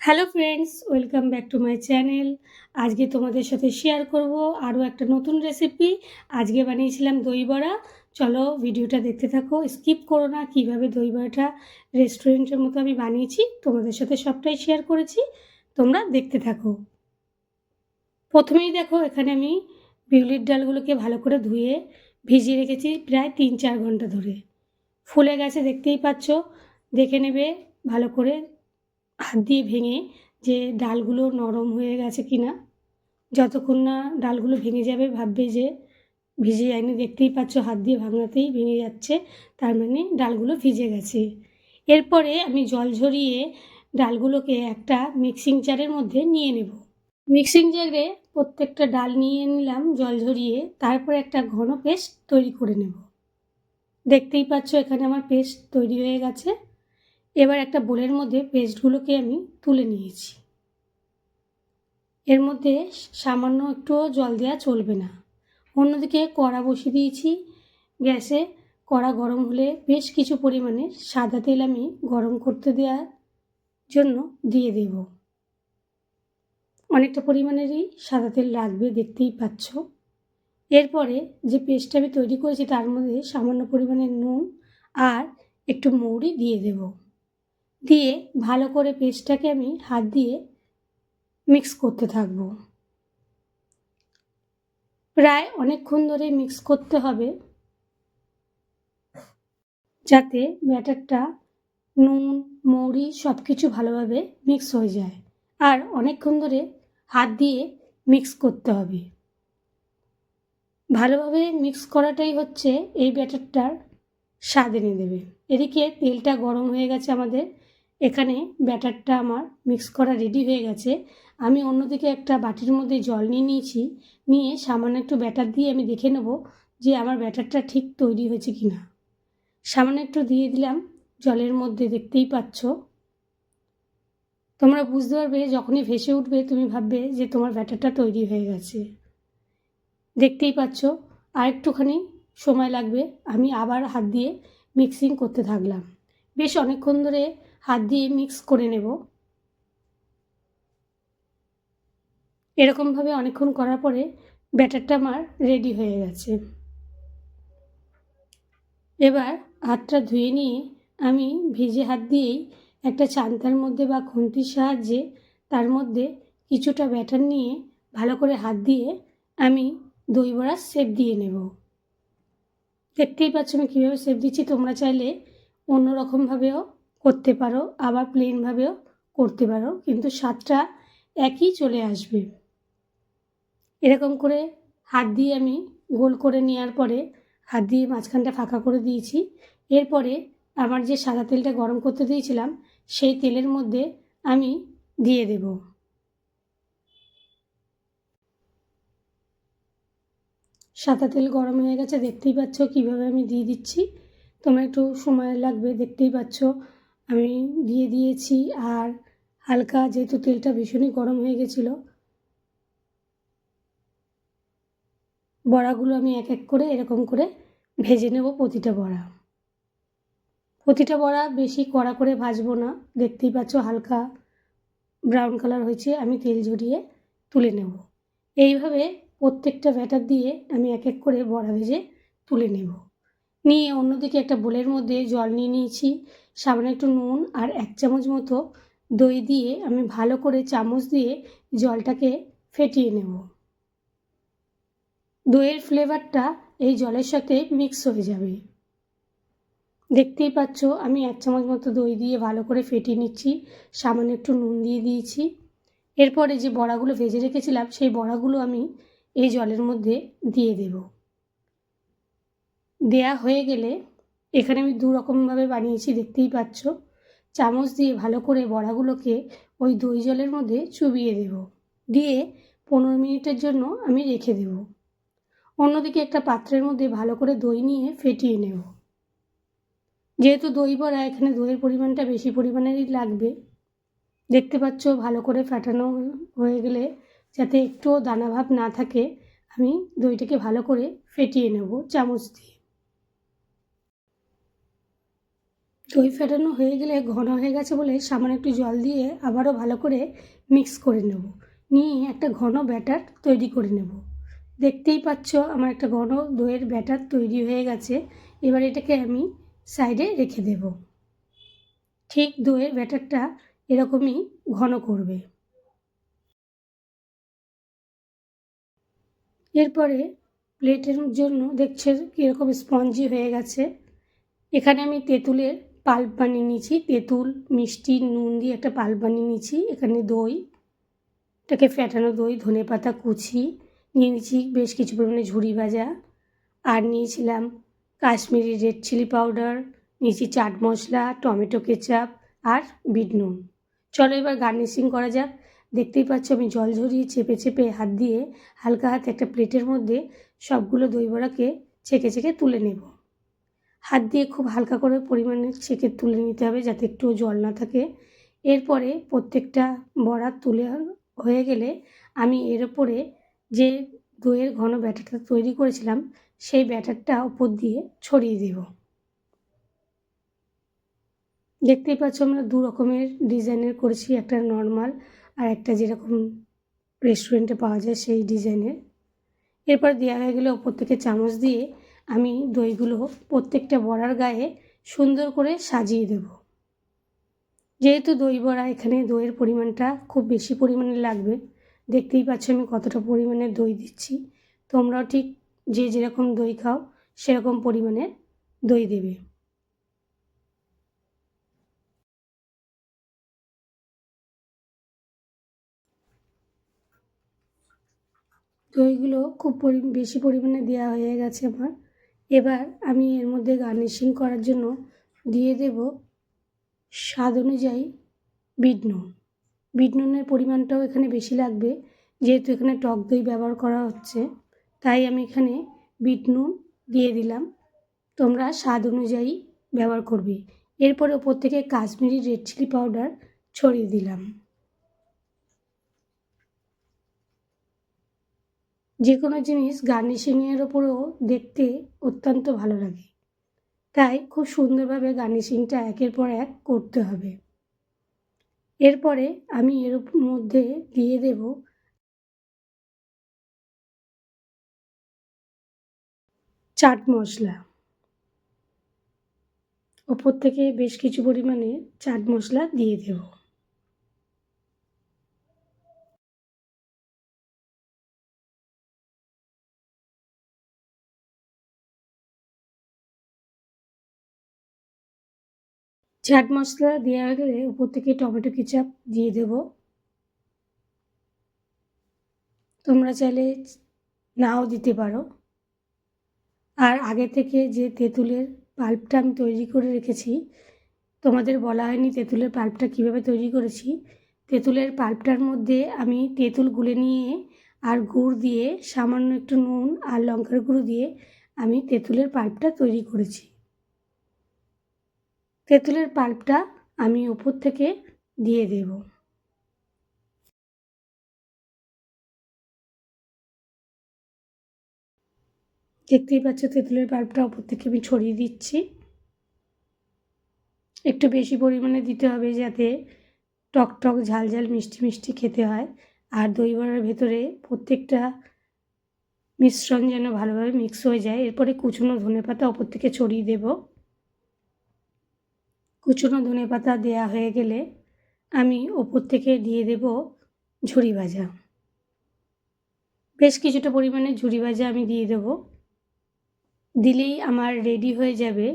Hello friends, welcome back to my channel. আজকে তোমাদের সাথে শেয়ার করব আরও একটা নতুন রেসিপি। আজকে বানিয়েছিলাম দই বড়া। চলো ভিডিওটা দেখতে থাকো, স্কিপ করো না। কীভাবে দই বড়াটা রেস্টুরেন্টের মতো আমি বানিয়েছি তোমাদের সাথে সবটাই শেয়ার করেছি, তোমরা দেখতে থাকো। প্রথমেই দেখো, এখানে আমি বিউলির ডালগুলোকে ভালো করে ধুয়ে ভিজিয়ে রেখেছি প্রায় 3-4 ঘন্টা ধরে। ফুলে গেছে, দেখতেই পাচ্ছ। দেখে নেবে ভালো করে হাত দিয়ে ভেঙে যে ডালগুলো নরম হয়ে গেছে কিনা। যতক্ষণ না ডালগুলো ভেঙে যাবে ভাববে যে ভিজে যায়নি। দেখতেই পাচ্ছ হাত দিয়ে ভাঙাতেই ভেঙে যাচ্ছে, তার মানে ডালগুলো ভিজে গেছে। এরপরে আমি জল ঝরিয়ে ডালগুলোকে একটা মিক্সিং জারের মধ্যে নিয়ে নেব। মিক্সিং জারে প্রত্যেকটা ডাল নিয়ে নিলাম জল ঝরিয়ে, তারপরে একটা ঘন পেস্ট তৈরি করে নেব। দেখতেই পাচ্ছ এখানে আমার পেস্ট তৈরি হয়ে গেছে। এবার একটা বোলের মধ্যে পেস্টগুলোকে আমি তুলে নিয়েছি। এর মধ্যে সামান্য একটুও জল দেওয়া চলবে না। অন্যদিকে কড়া বসিয়ে দিয়েছি গ্যাসে। কড়া গরম হলে বেশ কিছু পরিমাণে সাদা তেল আমি গরম করতে দেওয়ার জন্য দিয়ে দেব। অনেকটা পরিমাণেরই সাদা তেল লাগবে, দেখতেই পাচ্ছ। এরপরে যে পেস্টটা আমি তৈরি করেছি তার মধ্যে সামান্য পরিমাণে নুন আর একটু মৌরি দিয়ে দেব। দিয়ে ভালো করে পেস্টটাকে আমি হাত দিয়ে মিক্স করতে থাকবো। প্রায় অনেকক্ষণ ধরে মিক্স করতে হবে, যাতে ব্যাটারটা নুন মৌরি সব কিছু ভালোভাবে মিক্স হয়ে যায়। আর অনেকক্ষণ ধরে হাত দিয়ে মিক্স করতে হবে। ভালোভাবে মিক্স করাটাই হচ্ছে এই ব্যাটারটার স্বাদ এনে দেবে। এদিকে তেলটা গরম হয়ে গেছে আমাদের। এখানে ব্যাটারটা আমার মিক্স করা রেডি হয়ে গেছে। আমি অন্যদিকে একটা বাটির মধ্যে জল নিয়ে নিয়েছি। নিয়ে সামান্য একটু ব্যাটার দিয়ে আমি দেখে নেব যে আমার ব্যাটারটা ঠিক তৈরি হয়েছে কি না। সামান্য একটু দিয়ে দিলাম জলের মধ্যে, দেখতেই পাচ্ছ। তোমরা বুঝতে পারবে যখনই ভেসে উঠবে, তুমি ভাববে যে তোমার ব্যাটারটা তৈরি হয়ে গেছে। দেখতেই পাচ্ছ আর একটুখানি সময় লাগবে। আমি আবার হাত দিয়ে মিক্সিং করতে থাকলাম। বেশ অনেকক্ষণ ধরে হাত দিয়ে মিক্স করে নেব। এরকমভাবে অনেকক্ষণ করার পরে ব্যাটারটা আমার রেডি হয়ে গেছে। এবার হাতটা ধুয়ে নিয়ে আমি ভিজে হাত দিয়েই একটা চান্তার মধ্যে বা খুন্তির সাহায্যে তার মধ্যে কিছুটা ব্যাটার নিয়ে ভালো করে হাত দিয়ে আমি দই বড়ার শেপ দিয়ে নেব। দেখতেই পাচ্ছ আমি কীভাবে শেপ দিচ্ছি। তোমরা চাইলে অন্য রকমভাবেও করতে পারো, আবার প্লেনভাবেও করতে পারো, কিন্তু স্বাদটা একই চলে আসবে। এরকম করে হাত দিয়ে আমি গোল করে নেওয়ার পরে হাত দিয়ে মাঝখানটা ফাঁকা করে দিয়েছি। এরপরে আমার যে সাদা তেলটা গরম করতে দিয়েছিলাম সেই তেলের মধ্যে আমি দিয়ে দেব। সাদা তেল গরম হয়ে গেছে, দেখতেই পাচ্ছ কীভাবে আমি দিয়ে দিচ্ছি। তোমরা একটু সময় লাগবে, দেখতেই পাচ্ছ আমি দিয়ে দিয়েছি। আর হালকা, যেহেতু তেলটা ভীষণই গরম হয়ে গেছিলো, বড়াগুলো আমি এক এক করে এরকম করে ভেজে নেব। প্রতিটা বড়া বেশি কড়া করে ভাজবো না। দেখতেই পাচ্ছ হালকা ব্রাউন কালার হয়েছে, আমি তেল ঝরিয়ে তুলে নেব। এইভাবে প্রত্যেকটা ব্যাটার দিয়ে আমি এক এক করে বড়া ভেজে তুলে নেব। নিয়ে অন্যদিকে একটা বোলের মধ্যে জল নিয়ে নিয়েছি। সামান্য একটু নুন আর 1 চামচ মতো দই দিয়ে আমি ভালো করে চামচ দিয়ে জলটাকে ফেটিয়ে নেব। দইয়ের ফ্লেভারটা এই জলের সাথে মিক্স হয়ে যাবে। দেখতেই পাচ্ছ আমি 1 চামচ মতো দই দিয়ে ভালো করে ফেটিয়ে নিচ্ছি। সামান্য একটু নুন দিয়ে দিয়েছি। এরপরে যে বড়াগুলো ভেজে রেখেছিলাম সেই বড়াগুলো আমি এই জলের মধ্যে দিয়ে দেব। দেয়া হয়ে গেলে এখানে আমি 2 রকমভাবে বানিয়েছি, দেখতেই পাচ্ছ। চামচ দিয়ে ভালো করে বড়াগুলোকে ওই দই জলের মধ্যে চুবিয়ে দেব। দিয়ে 15 মিনিটের জন্য আমি রেখে দেব। অন্যদিকে একটা পাত্রের মধ্যে ভালো করে দই নিয়ে ফেটিয়ে নেব। যেহেতু দই বড়া, এখানে দইয়ের পরিমাণটা বেশি পরিমাণেরই লাগবে। দেখতে পাচ্ছ ভালো করে ফেটানো হয়ে গেলে, যাতে একটুও দানাভাব না থাকে, আমি দইটাকে ভালো করে ফেটিয়ে নেব চামচ দিয়ে। দই ফেটানো হয়ে গেলে ঘন হয়ে গেছে বলে সামান্য একটু জল দিয়ে আবারও ভালো করে মিক্স করে নেব, নিয়ে একটা ঘন ব্যাটার তৈরি করে নেব। দেখতেই পাচ্ছ আমার একটা ঘন দইয়ের ব্যাটার তৈরি হয়ে গেছে। এবার এটাকে আমি সাইডে রেখে দেব। ঠিক দইয়ের ব্যাটারটা এরকমই ঘন করবে। এরপরে প্লেটের জন্য দেখছেন কীরকম স্পঞ্জি হয়ে গেছে। এখানে আমি তেঁতুলের পাল্প বানিয়ে নিয়েছি, তেঁতুল মিষ্টি নুন দিয়ে একটা পাল্প বানিয়ে নিয়েছি। এখানে দই, এটাকে ফেটানো দই, ধনেপাতা কুচি নিয়ে নিয়েছি, বেশ কিছু পরিমাণে ঝুরি ভাজা, আর নিয়েছিলাম কাশ্মীরি রেড চিলি পাউডার, নিয়েছি চাট মশলা, টমেটো কেচাপ আর বিট নুন। চলো এবার গার্নিশিং করা যাক। দেখতেই পাচ্ছ আমি জল ঝরিয়ে চেপে চেপে হাত দিয়ে হালকা হাতে একটা প্লেটের মধ্যে সবগুলো দই বড়াকে ছেঁকে ছেঁকে তুলে নেব। হাত দিয়ে খুব হালকা করে পরিমাণে ছেঁকে তুলে নিতে হবে যাতে একটু জল না থাকে। এরপরে প্রত্যেকটা বড়া তুলে হয়ে গেলে আমি এর ওপরে যে দইয়ের ঘন ব্যাটারটা তৈরি করেছিলাম সেই ব্যাটারটা উপর দিয়ে ছড়িয়ে দেব। দেখতেই পাচ্ছ আমরা দু রকমের ডিজাইনের করেছি, একটা নর্মাল আর একটা যেরকম রেস্টুরেন্টে পাওয়া যায় সেই ডিজাইনের। এরপর দেওয়া হয়ে গেলে ওপর থেকে চামচ দিয়ে আমি দইগুলো প্রত্যেকটা বড়ার গায়ে সুন্দর করে সাজিয়ে দেব। যেহেতু দই বড়া এখানে দইয়ের পরিমাণটা খুব বেশি পরিমাণে লাগবে, দেখতেই পাচ্ছ আমি কতটা পরিমাণে দই দিচ্ছি। তোমরাও ঠিক যে যেরকম দই খাও সেরকম পরিমাণের দই দেবে। দইগুলো খুব বেশি পরিমাণে দেওয়া হয়ে গেছে আমার। এবার আমি এর মধ্যে গার্নিশিং করার জন্য দিয়ে দেব স্বাদ অনুযায়ী বিট নুন। বিট নুনের পরিমাণটাও এখানে বেশি লাগবে, যেহেতু এখানে টক দই ব্যবহার করা হচ্ছে, তাই আমি এখানে বিট নুন দিয়ে দিলাম। তোমরা স্বাদ অনুযায়ী ব্যবহার করবে। এরপরে ওপর থেকে কাশ্মীরি রেড চিলি পাউডার ছড়িয়ে দিলাম। যে কোনো জিনিস গার্নিশিংয়ের ওপরেও দেখতে অত্যন্ত ভালো লাগে, তাই খুব সুন্দরভাবে গার্নিশিংটা একের পর এক করতে হবে। এরপরে আমি এর মধ্যে দিয়ে দেব চাট মশলা। ওপর থেকে বেশ কিছু পরিমাণে চাট মশলা দিয়ে দেব। চাট মশলা দেওয়া হয়ে গেলে উপর থেকে টমেটো কেচাপ দিয়ে দেব। তোমরা চাইলে নাও দিতে পারো। আর আগে থেকে যে তেঁতুলের পাল্পটা আমি তৈরি করে রেখেছি, তোমাদের বলা হয়নি তেঁতুলের পাল্পটা কীভাবে তৈরি করেছি। তেঁতুলের পাল্পটার মধ্যে আমি তেঁতুল গুলে নিয়ে আর গুড় দিয়ে সামান্য একটু নুন আর লঙ্কার গুঁড়ো দিয়ে আমি তেঁতুলের পাল্পটা তৈরি করেছি। তেঁতুলের পাল্পটা আমি উপর থেকে দিয়ে দেব। দেখতেই পাচ্ছ তেঁতুলের পাল্পটা উপর থেকে আমি ছড়িয়ে দিচ্ছি। একটু বেশি পরিমাণে দিতে হবে যাতে টক টক ঝাল ঝাল মিষ্টি মিষ্টি খেতে হয়। আর দই বড়ার ভেতরে প্রত্যেকটা মিশ্রণ যেন ভালোভাবে মিক্স হয়ে যায়। এরপরে কুচনো ধনেপাতা ওপর থেকে ছড়িয়ে দেব। কুচনো ধনেপাতা দেয়া হয়ে গেলে আমি ওপর থেকে দিয়ে দেব ঝুরি ভাজা। বেশ কিছুটা পরিমাণে ঝুরি ভাজা আমি দিয়ে দেব। দিলেই আমার রেডি হয়ে যাবে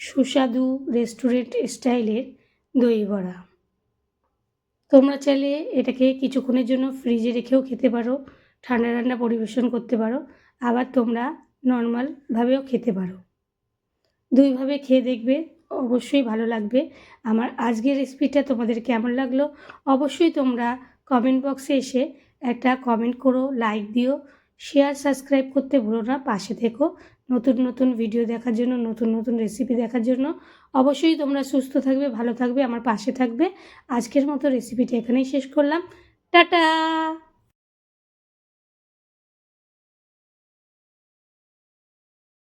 সুস্বাদু রেস্টুরেন্ট স্টাইলের দই বড়া। তোমরা চাইলে এটাকে কিছুক্ষণের জন্য ফ্রিজে রেখেও খেতে পারো, ঠান্ডা ঠান্ডা পরিবেশন করতে পারো, আবার তোমরা নর্মালভাবেও খেতে পারো। দুইভাবে খেয়ে দেখবে, অবশ্যই ভালো লাগবে। আমার আজকের রেসিপিটা তোমাদের কেমন লাগলো অবশ্যই তোমরা কমেন্ট বক্সে এসে একটা কমেন্ট করো, লাইক দিও, শেয়ার সাবস্ক্রাইব করতে ভুলো না। পাশে থেকো নতুন নতুন ভিডিও দেখার জন্য, নতুন নতুন রেসিপি দেখার জন্য। অবশ্যই তোমরা সুস্থ থাকবে, ভালো থাকবে, আমার পাশে থাকবে। আজকের মতো রেসিপিটা এখানেই শেষ করলাম। টাটা।